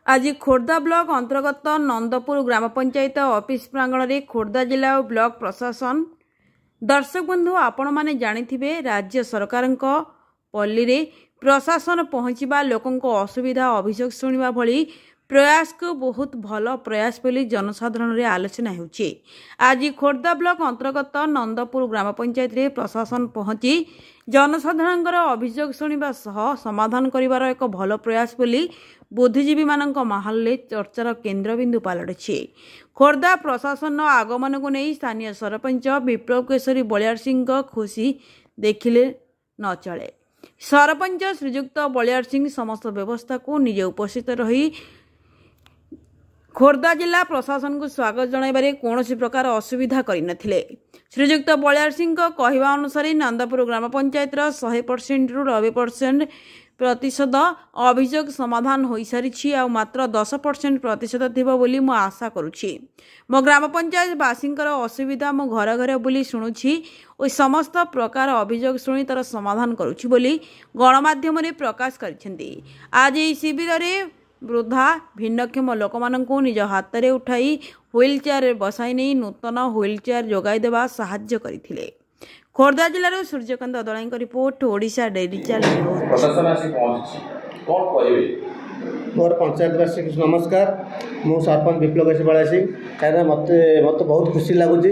आज खोर्धा ब्लॉक अंतर्गत नंदपुर ग्राम पंचायत ऑफिस प्रांगण में खोर्धा जिला और ब्लॉक प्रशासन दर्शक बंधु आपण माने जानिथिबे राज्य सरकार पल्ली रे प्रशासन पहुंचवा लोकों असुविधा अभियोग शुणा भली प्रयास को बहुत भल प्रयास बोली जनसाधारण रे आलोचना होउछि। आज खोर्धा ब्लॉक अंतर्गत नंदपुर ग्राम पंचायत रे प्रशासन पहुंची जनसाधारण अभियोग शुणा सह समाधान करिवार एक भल प्रयास बोली बुद्धिजीवी मानक माहल चर्चार केन्द्रबिंदु पलटि। खोर्धा प्रशासन आगमन को नहीं स्थानीय सरपंच विप्लव केशरी बलियार सिंह खुशी देखिले न चले। सरपंच श्रीजुक्त बलियार सिंह समस्त व्यवस्था को निजे उपस्थित रही खोर्धा जिला प्रशासन को स्वागत जणाइबारे कौनसी प्रकार असुविधा करिनथिले। श्रीजुक्त बलियार सिंह कहवा अनुसार नंदपुर ग्राम पंचायत 100% रु 90% प्रतिशत अभियोग समाधान हो सारी आ मात्र 10% प्रतिशत थिबो बोली मु आशा करुछि। मो ग्राम पंचायत बासींकर असुविधा मो घर घर बुली शुणुछि और समस्त प्रकार अभियोग शुणी तार समाधान करुछि बोली गणमाध्यम रे प्रकाश करिसेंती। आज एही शिविर रे वृद्धा भिन्नक्षम लोक माननकु निज हाथ में उठाई व्हील चेयर बसाई नहीं नूतन व्हील चेयर जोगाई देवा साहाय्य करथिले। खोर्धा जिलार Suryakant Dalai report Odisha daily channel. प्रशासन आसी पहुंची कोन कहबे मोर पंचायतवासी नमस्कार। मु सरपंच विप्लव केशरी बलियार सिंह कहीं मत बहुत खुशी लगुच।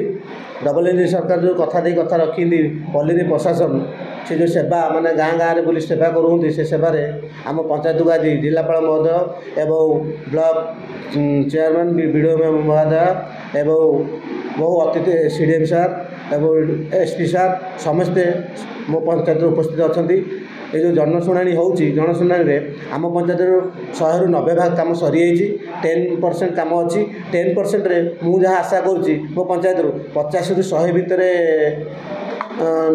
डबल इंजिन सरकार जो कथा दे कथा रखी पल्ली प्रशासन से जो सेवा माने गाँ गाँव में बुली सेवा करूँ से सेवार आम पंचायत को आज जिलापाल महोदय एवं ब्लॉक चेयरमैन बीडीओ महोदय एवं बहु अतिथि सीडीएम सार एवं एसपी सार समस्ते मो पंचायत उपस्थित अच्छा। ये जो जनशुणाणी होची जनशुणाणी आम पंचायत 100 रु 90 भाग काम सरी 10% काम अच्छी 10% रे मु जहाँ आशा करुँची मो पंचायत 50 रु 100 भितर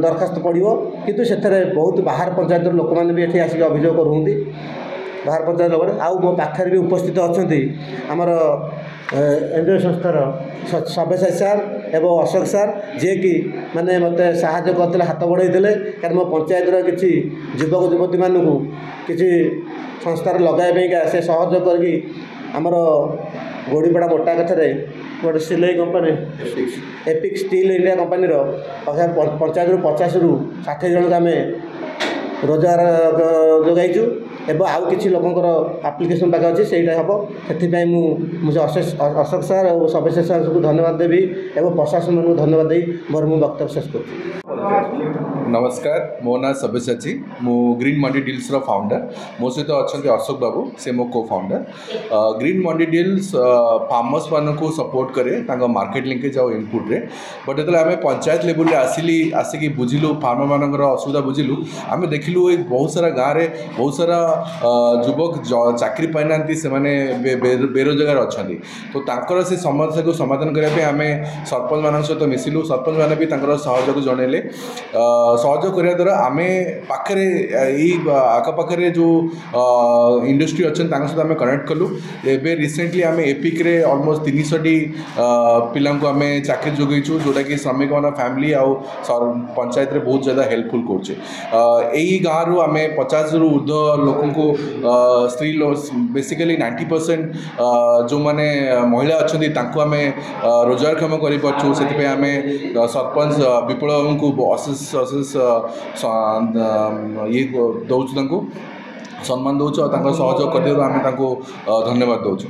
दरखास्त पड़ो किंतु से बहुत बाहर पंचायत लोक मैंने भी ये आसिक अभियोग करूँगी बाहर पंचायत लोक आउ मो पाखे भी उपस्थित अच्छा आमर एनजीओ संस्थार सब्यसाची सार एवं अशोक सार जे कि माने मत साहाय्य करते हाथ बढ़ाई कारण मो पंचायतर किसी युवक युवती मानू किसी संस्थार लगाइबा से सहयोग करके आमर गोड़ीपड़ा मोटा कथार गोटे सिलाई company epic steel India company panchayat 50 रु 60 जन आम रोजगार जोगाइचु एवं आउ किसी लोकंर आप्लिकेसन पाखे अच्छे से हम से मुझे अशोक सार और सब्यसाची सार को धन्यवाद देवी एवं प्रशासन को धन्यवाद दे मोर मु वक्तव्य शेष कर। नमस्कार मो ना सब्यसाची मु ग्रीन मंडी डील्स रो फाउंडर मो सहित अच्छा अशोक बाबू से मो को फाउंडर। ग्रीन मंडी डील्स फार्मर्स मान को सपोर्ट करे मार्केट लिंकेज और इनपुट रे बट जो आम पंचायत लेवल आसिक बुझिलु फार्मर मान असुविधा बुझिलु आम देखिलु बहुत सारा गाँव में बहुत सारा युवक चाकरी पाइना से बेरोजगार अच्छा तो तांकर से समस्या को समाधान करने आम सरपंच मान सहित मिसिलु सरपंच मैंने भी सहयोग जनइले सहयोग करने द्वारा आम पाखे आखपाखे जो इंडस्ट्री अच्छे सहित आम कनेक्ट कलु। एवं रिसेंटली आम एपिक रे ऑलमोस्ट 300 पिला आम चाकरी जोगेचु जोटा कि श्रमिक मान फैमिली आउ पंचायत रे बहुत ज़्यादा हेल्पफुल करुचे। गाँव रु आम 50 रु ऊर्ध्व लोक स्त्री बेसिकली 90% जो माने महिला अच्छा आम रोजगारक्षम करूँ से आम सरपंच विप्लव को अशेष ये दौचु सम्मान दौचु सहयोग कर धन्यवाद दौचु।